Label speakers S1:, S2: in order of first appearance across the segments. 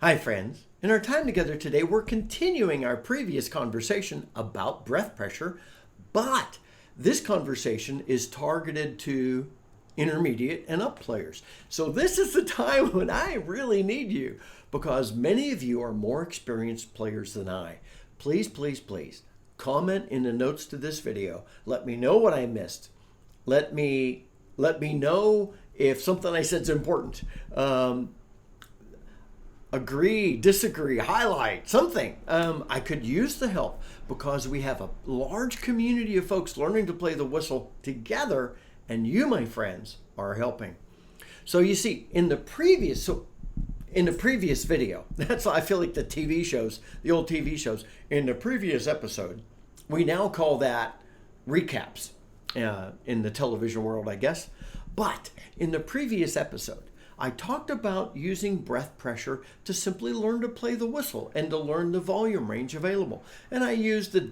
S1: Hi friends. In our time together today, we're continuing our previous conversation about breath pressure, but this conversation is targeted to intermediate and up players. So this is the time when I really need you because many of you are more experienced players than I. Please, please, please comment in the notes to this video. Let me know what I missed. Let me know if something I said is important. Agree, disagree, highlight, something. I could use the help because we have a large community of folks learning to play the whistle together, and you, my friends, are helping. So you see, in the previous video, that's I feel like the TV shows, the old TV shows, in the previous episode, we now call that recaps in the television world, I guess. But in the previous episode, I talked about using breath pressure to simply learn to play the whistle and to learn the volume range available. And I used the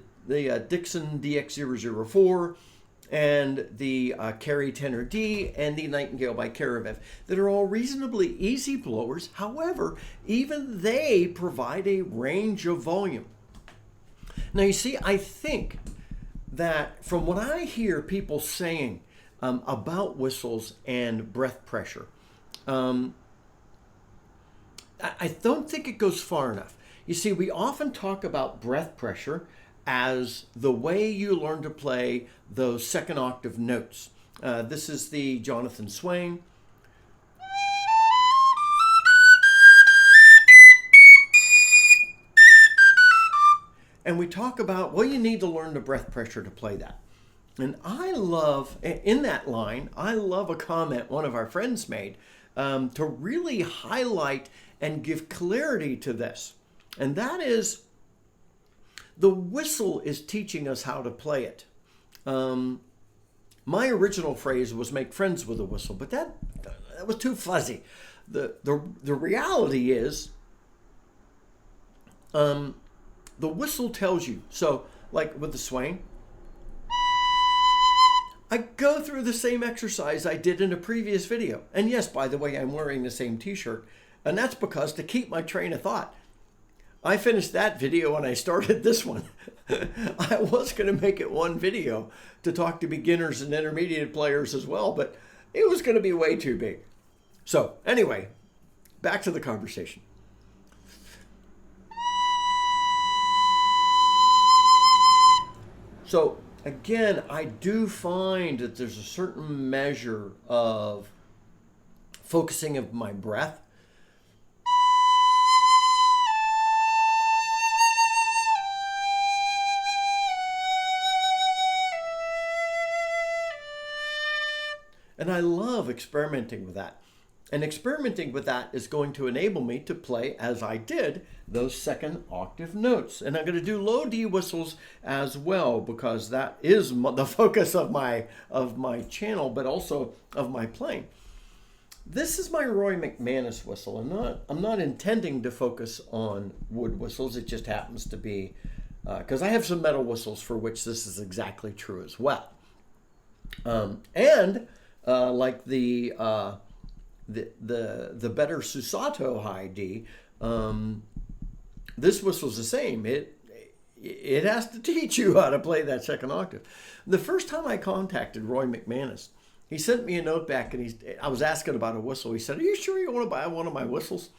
S1: Dixon DX004 and the Carey Tenor D and the Nightingale by Caravev that are all reasonably easy blowers. However, even they provide a range of volume. Now you see, I think that from what I hear people saying about whistles and breath pressure, I don't think it goes far enough. You see, we often talk about breath pressure as the way you learn to play those second octave notes. This is the Jonathan Swain. And we talk about, well, you need to learn the breath pressure to play that. And I love, in that line, I love a comment one of our friends made to really highlight and give clarity to this. And that is, the whistle is teaching us how to play it. My original phrase was make friends with the whistle, but that was too fuzzy. The reality is, the whistle tells you. So, like with the Swain, I go through the same exercise I did in a previous video. And yes, by the way, I'm wearing the same t-shirt. And that's because to keep my train of thought. I finished that video and I started this one. I was going to make it one video to talk to beginners and intermediate players as well, but it was going to be way too big. So anyway, back to the conversation. So again, I do find that there's a certain measure of focusing of my breath. And I love experimenting with that. And experimenting with that is going to enable me to play, as I did, those second octave notes. And I'm going to do low D whistles as well, because that is the focus of my channel, but also of my playing. This is my Roy MacManus whistle. I'm not intending to focus on wood whistles. It just happens to be, because I have some metal whistles for which this is exactly true as well. Like the better Susato high D, this whistle's the same. It has to teach you how to play that second octave. The first time I contacted Roy MacManus, he sent me a note back, and I was asking about a whistle. He said, "Are you sure you want to buy one of my whistles?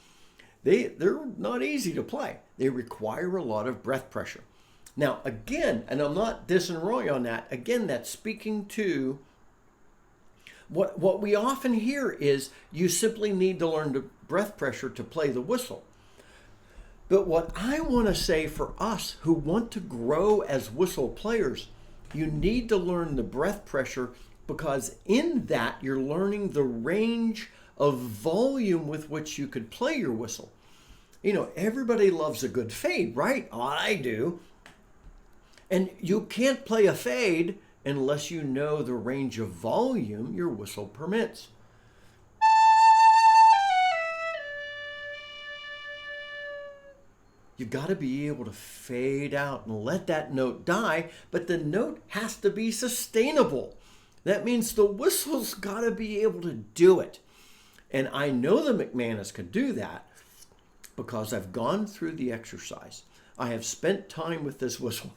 S1: They're not easy to play. They require a lot of breath pressure." Now again, and I'm not dissing Roy on that. Again, that's speaking to what we often hear is you simply need to learn the breath pressure to play the whistle. But what I want to say for us who want to grow as whistle players, you need to learn the breath pressure, because in that you're learning the range of volume with which you could play your whistle. You know, everybody loves a good fade, right? I do. And you can't play a fade unless you know the range of volume your whistle permits. You got to be able to fade out and let that note die, but the note has to be sustainable. That means the whistle's got to be able to do it. And I know the MacManus could do that. because I've gone through the exercise. I have spent time with this whistle.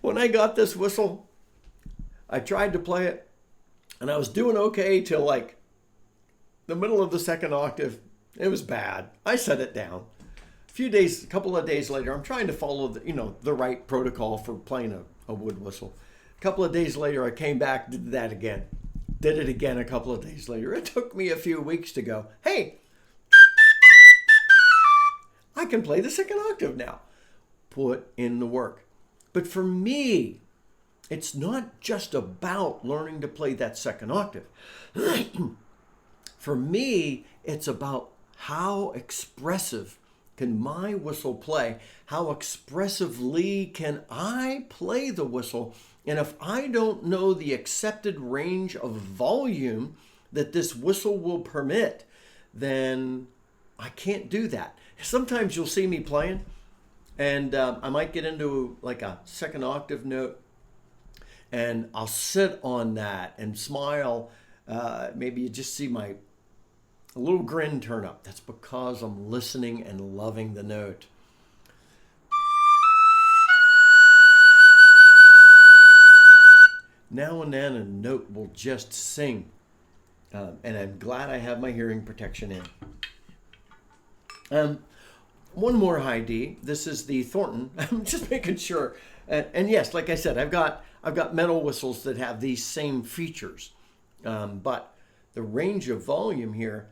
S1: When I got this whistle, I tried to play it, and I was doing okay till like the middle of the second octave. It was bad. I set it down. A couple of days later, I'm trying to follow the right protocol for playing a wood whistle. A couple of days later, I came back, did that again. Did it again a couple of days later. It took me a few weeks to go, hey, I can play the second octave now. Put in the work. But for me, it's not just about learning to play that second octave. For me, it's about how expressive can my whistle play? How expressively can I play the whistle? And if I don't know the accepted range of volume that this whistle will permit, then I can't do that. Sometimes you'll see me playing, and I might get into like a second octave note, and I'll sit on that and smile. Maybe you just see a little grin turn up. That's because I'm listening and loving the note. Now and then a note will just sing. And I'm glad I have my hearing protection in. One more high D. This is the Thornton. I'm just making sure. And yes, like I said, I've got metal whistles that have these same features. But the range of volume here,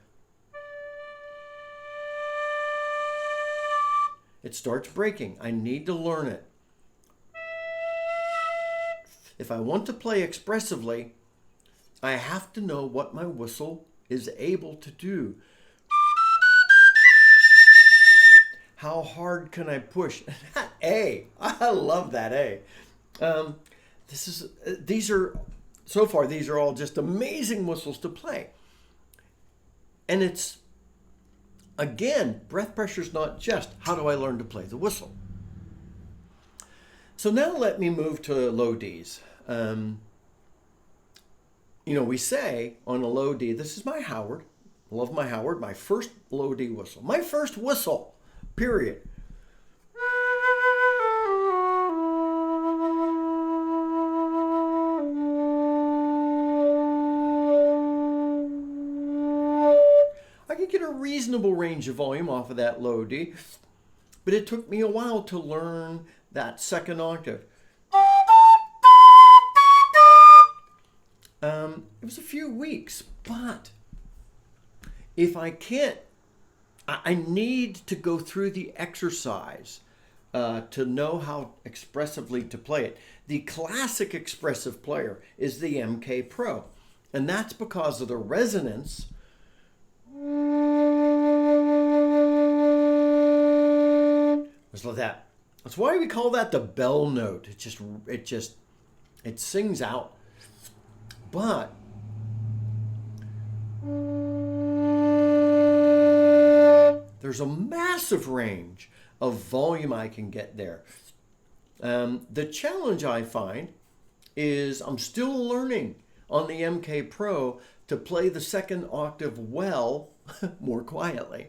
S1: it starts breaking. I need to learn it. If I want to play expressively, I have to know what my whistle is able to do. How hard can I push? That A. I love that A. These are all just amazing whistles to play. And it's, again, breath pressure is not just how do I learn to play the whistle. So now let me move to low Ds. We say on a low D, this is my Howard. Love my Howard, my first low D whistle. My first whistle, period. I could get a reasonable range of volume off of that low D, but it took me a while to learn that second octave. It was a few weeks, but if I can't, I need to go through the exercise to know how expressively to play it. The classic expressive player is the MK Pro, and that's because of the resonance. Just like that. That's why we call that the bell note. It sings out. But there's a massive range of volume I can get there. The challenge I find is I'm still learning on the MK Pro to play the second octave well, more quietly.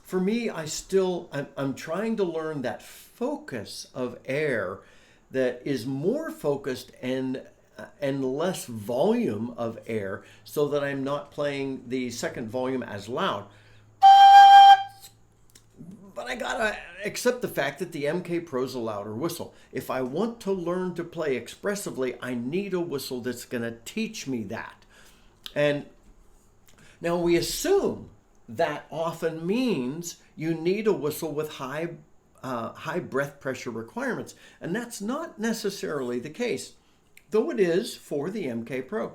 S1: For me, I'm trying to learn that focus of air that is more focused and less volume of air, so that I'm not playing the second volume as loud. But I gotta accept the fact that the MK Pro is a louder whistle. If I want to learn to play expressively, I need a whistle that's gonna teach me that. And now we assume that often means you need a whistle with high breath pressure requirements, and that's not necessarily the case, though it is for the MK Pro.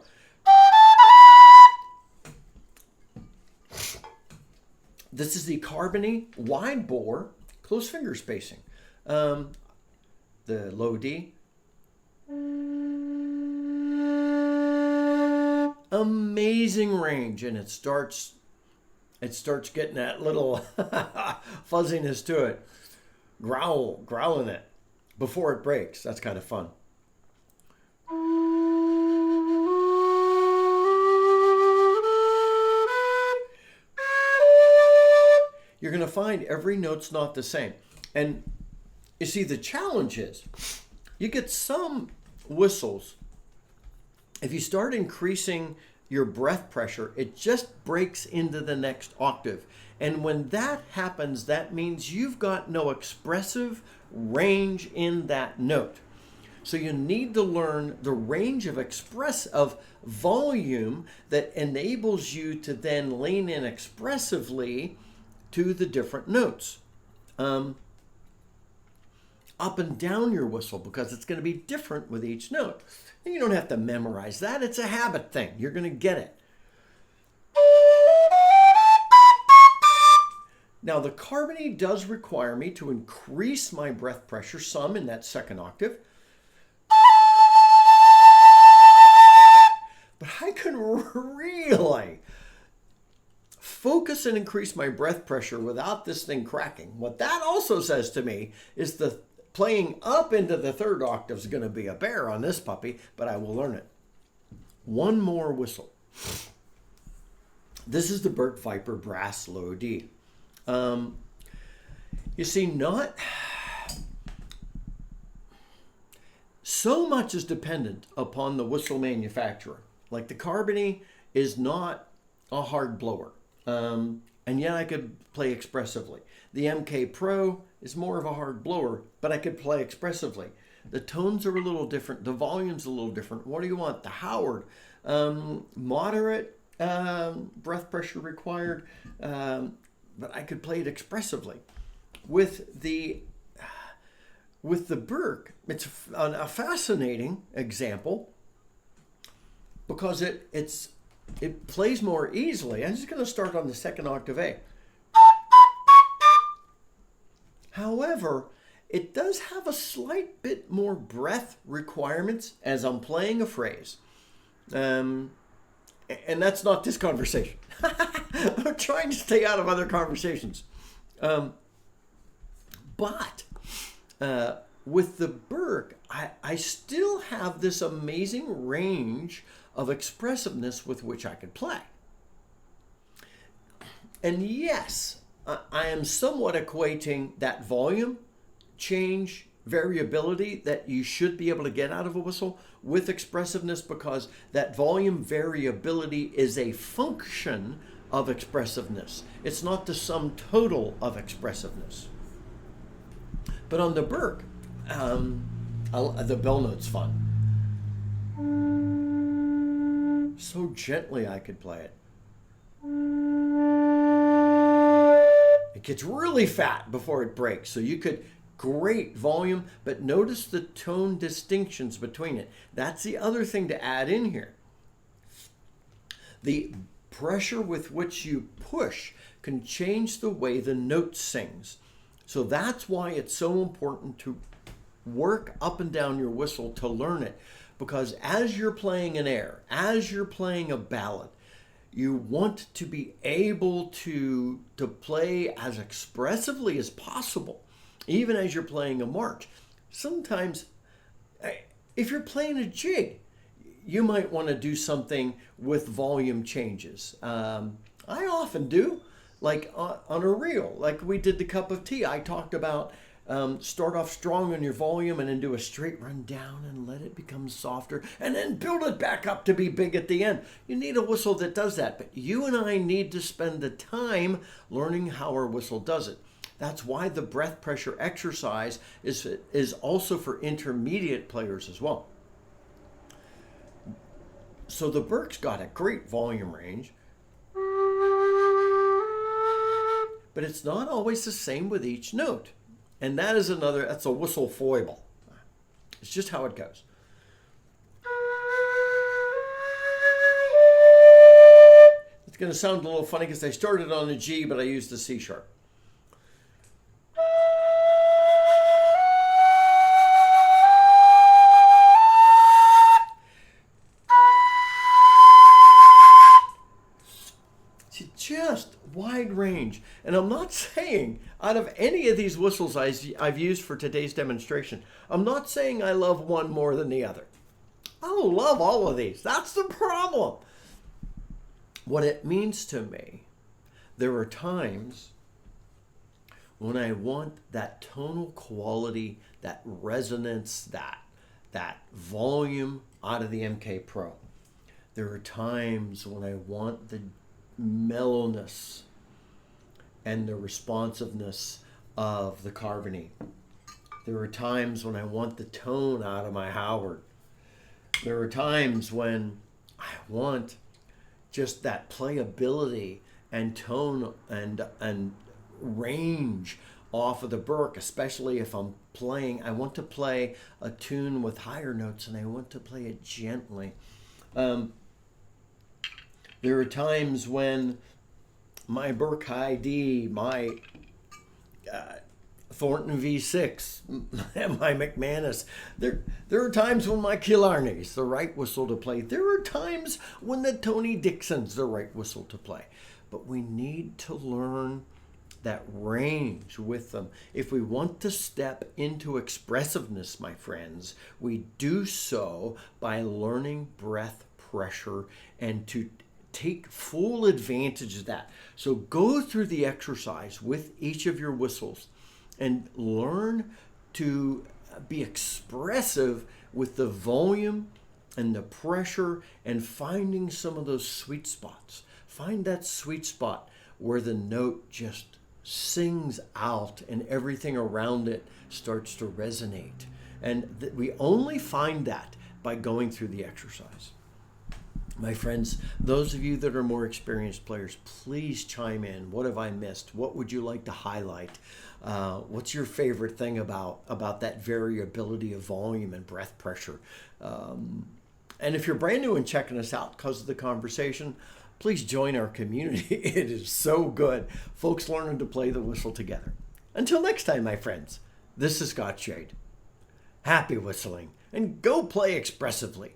S1: This is the Carbony wide bore close finger spacing. The low D. Amazing range, and it starts getting that little fuzziness to it. Growling it before it breaks. That's kind of fun. going to find every note's not the same. And you see, the challenge is you get some whistles. If you start increasing your breath pressure, it just breaks into the next octave. And when that happens, that means you've got no expressive range in that note. So you need to learn the range of volume that enables you to then lean in expressively to the different notes. Up and down your whistle, because it's going to be different with each note. And you don't have to memorize that. It's a habit thing. You're going to get it. Now, the carbony does require me to increase my breath pressure some in that second octave. But I can really focus and increase my breath pressure without this thing cracking. What that also says to me is the playing up into the third octave is going to be a bear on this puppy, but I will learn it. One more whistle. This is the Burke Viper Brass Low D. You see, not so much is dependent upon the whistle manufacturer. Like the carbony is not a hard blower, and yet I could play expressively. The MK Pro is more of a hard blower, but I could play expressively. The tones are a little different. The volume's a little different. What do you want? The Howard, moderate breath pressure required, but I could play it expressively. With the Burke, it's a fascinating example because it plays more easily. I'm just going to start on the second octave A. However, it does have a slight bit more breath requirements as I'm playing a phrase. And that's not this conversation. I'm trying to stay out of other conversations. But with the Burke, I still have this amazing range of expressiveness with which I could play. And yes, I am somewhat equating that volume change variability that you should be able to get out of a whistle with expressiveness, because that volume variability is a function of expressiveness. It's not the sum total of expressiveness. But on the Burke, the bell note's fun. So gently I could play it. It gets really fat before it breaks, so you could great volume, but notice the tone distinctions between it. That's the other thing to add in here. The pressure with which you push can change the way the note sings. So that's why it's so important to work up and down your whistle to learn it. Because as you're playing an air, as you're playing a ballad, you want to be able to play as expressively as possible, even as you're playing a march. Sometimes, if you're playing a jig, you might want to do something with volume changes. I often do, like on a reel, like we did the cup of tea. I talked about start off strong on your volume and then do a straight run down and let it become softer and then build it back up to be big at the end. You need a whistle that does that, but you and I need to spend the time learning how our whistle does it. That's why the breath pressure exercise is also for intermediate players as well. So the Burke's got a great volume range, but it's not always the same with each note. And that's a whistle foible. It's just how it goes. It's going to sound a little funny because I started on a G, but I used the C sharp. Just wide range. And I'm not saying out of any of these whistles I've used for today's demonstration, I'm not saying I love one more than the other. I love all of these. That's the problem. What it means to me, there are times when I want that tonal quality, that resonance, that volume out of the MK Pro. There are times when I want the mellowness and the responsiveness of the Carvany. There are times when I want the tone out of my Howard. There are times when I want just that playability and tone and range off of the Burke, especially if I'm playing. I want to play a tune with higher notes and I want to play it gently. There are times when my Burke High D, my Thornton V6, my MacManus. There are times when my Killarney's the right whistle to play. There are times when the Tony Dixon's the right whistle to play. But we need to learn that range with them. If we want to step into expressiveness, my friends, we do so by learning breath pressure and to take full advantage of that. So go through the exercise with each of your whistles and learn to be expressive with the volume and the pressure and finding some of those sweet spots. Find that sweet spot where the note just sings out and everything around it starts to resonate. And we only find that by going through the exercise. My friends, those of you that are more experienced players, please chime in. What have I missed? What would you like to highlight? What's your favorite thing about that variability of volume and breath pressure? And if you're brand new and checking us out because of the conversation, please join our community. It is so good. Folks learning to play the whistle together. Until next time, my friends, this is Scott Shade. Happy whistling, and go play expressively.